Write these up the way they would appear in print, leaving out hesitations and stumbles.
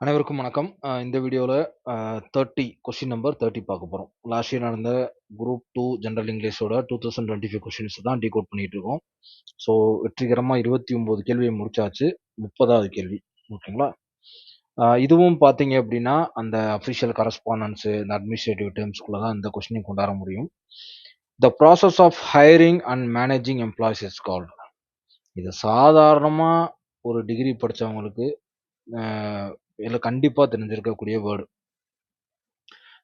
அனைவருக்கும் வணக்கம். இந்த வீடியோல 30 கொஸ்டின் நம்பர் 30 பார்க்க போறோம். லாஸ்ட் இயர் நடந்த குரூப் 2 ஜெனரல் இங்கிலீஷோட 2025 கொஸ்டின்ஸ் தான் டீகோட் பண்ணிட்டு இருக்கோம். ஸோ வெற்றிகரமா 29 கேள்வியை முடிச்சாச்சு. 30வது கேள்வி. ஓகேங்களா? இதுவும் பார்த்தீங்க அப்படின்னா, அந்த அஃபிஷியல் கரஸ்பாண்டன்ஸ், இந்த அட்மினிஸ்ட்ரேட்டிவ் டெர்ம்ஸ்குள்ள தான் இந்த கொஸ்டினையும் கொண்டாட முடியும். The process of hiring and managing employees is called. இது சாதாரணமா ஒரு டிகிரி படிச்சவங்களுக்கு இதுல கண்டிப்பா தெரிஞ்சிருக்கக்கூடிய வேர்டு.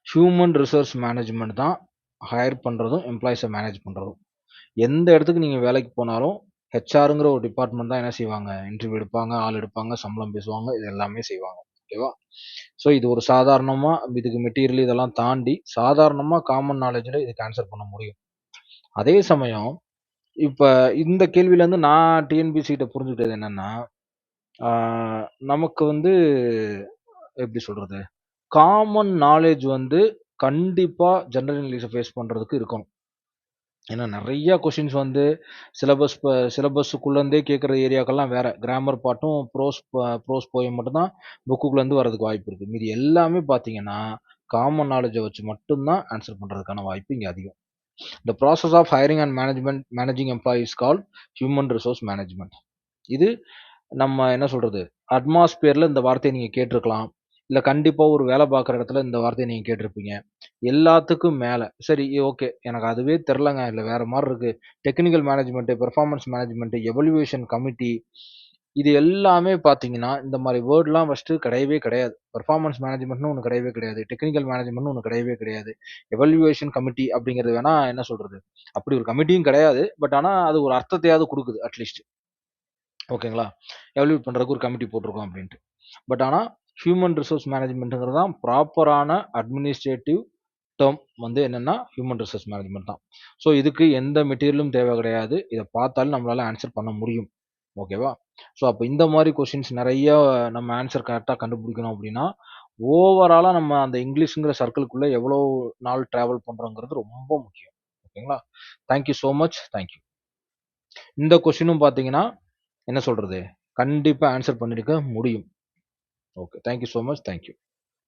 ஹியூமன் ரிசோர்ஸ் மேனேஜ்மெண்ட் தான் ஹையர் பண்றதும் எம்ப்ளாயிஸை மேனேஜ் பண்றதும். எந்த இடத்துக்கு நீங்க வேலைக்கு போனாலும் ஹெச்ஆருங்கிற ஒரு டிபார்ட்மெண்ட் தான் என்ன செய்வாங்க, இன்டர்வியூ எடுப்பாங்க, ஆள் எடுப்பாங்க, சம்பளம் பேசுவாங்க, இது எல்லாமே செய்வாங்க. ஓகேவா? ஸோ இது ஒரு சாதாரணமா இதுக்கு மெட்டீரியல் இதெல்லாம் தாண்டி சாதாரணமா காமன் நாலேஜில் இதுக்கு ஆன்சர் பண்ண முடியும். அதே சமயம் இப்ப இந்த கேள்வியில இருந்து நான் டிஎன்பிசி கிட்ட புரிஞ்சுக்கிட்டது என்னன்னா, நமக்கு வந்து எப்படி சொல்றது, காமன் நாலேஜ் வந்து கண்டிப்பா ஜெனரல் இங்கிலீஷை ஃபேஸ் பண்றதுக்கு இருக்கணும். ஏன்னா நெறைய கொஸ்டின்ஸ் வந்து சிலபஸுக்குள்ளேருந்தே கேட்குற ஏரியாக்கெல்லாம் வேற. கிராமர் பார்ட்டும், ப்ரோஸ் போயம் மட்டும் தான் புக்குக்குள்ளேருந்து வரதுக்கு வாய்ப்பு இருக்கு. மீதி எல்லாமே பார்த்தீங்கன்னா, காமன் நாலேட்ஜ வச்சு மட்டும் தான் ஆன்சர் பண்றதுக்கான வாய்ப்பு இங்க அதிகம். The process of hiring and managing employees called human resource management. இது நம்ம என்ன சொல்றது, அட்மாஸ்பியர்ல இந்த வார்த்தைய நீங்க கேட்டிருக்கலாம். இல்ல கண்டிப்பா ஒரு வேலை பார்க்குற இடத்துல இந்த வார்த்தைய நீங்க கேட்டிருப்பீங்க. எல்லாத்துக்கும் மேல, சரி ஓகே, எனக்கு அதுவே தெரிலங்க, இல்ல வேற மாரி இருக்கு. Technical management, performance management, evaluation committee, இது எல்லாமே பார்த்தீங்கன்னா, இந்த மாரி வேர்ட்லாம் ஃபர்ஸ்ட்டு கிடையவே கிடையாது. பெர்ஃபார்மன்ஸ் மேனேஜ்மென்ட்னு ஒண்ணு கிடையவே கிடையாது. டெக்னிக்கல் மேனேஜ்மென்ட்னு ஒண்ணு கிடையவே கிடையாது. எவல்யூவேஷன் கமிட்டி அப்படிங்கிறது வேணா என்ன சொல்றது, அப்படி ஒரு கமிட்டியும் கிடையாது. பட் ஆனா அது ஒரு அர்த்தத்தையாவது குடுக்குது அட்லீஸ்ட். ஓகேங்களா? எவல்யூட் பண்றதுக்கு ஒரு கமிட்டி போட்டிருக்கோம் அப்படின்ட்டு. பட் ஆனா, ஹியூமன் ரிசோர்ஸ் மேனேஜ்மென்ட்ங்கிறது தான் ப்ராப்பரான அட்மினிஸ்ட்ரேட்டிவ் டெர்ம் வந்து என்னன்னா, ஹியூமன் ரிசோர்ஸ் மேனேஜ்மென்ட் தான். ஸோ இதுக்கு எந்த மெட்டீரியலும் தேவை கிடையாது. இத பார்த்தாலும் நம்மளால ஆன்சர் பண்ண முடியும். ஓகேவா? ஸோ அப்ப இந்த மாரி கொஸ்டின்ஸ் நெறைய நம்ம ஆன்சர் கரெக்ட்டா கண்டுபிடிக்கணும் அப்படின்னா, ஓவராலா நம்ம அந்த இங்கிலீஷ்ங்கிற சர்க்கிள்குள்ள எவ்வளோ நாள் டிராவல் பண்றோங்கிறது ரொம்ப முக்கியம். ஓகேங்களா? Thank you so much. Thank you. இந்த கொஸ்டினும் பார்த்தீங்கன்னா, என்ன சொல்றது, கண்டிப்பா ஆன்சர் பண்ணியிருக்க முடியும். Okay. Thank you so much. Thank you.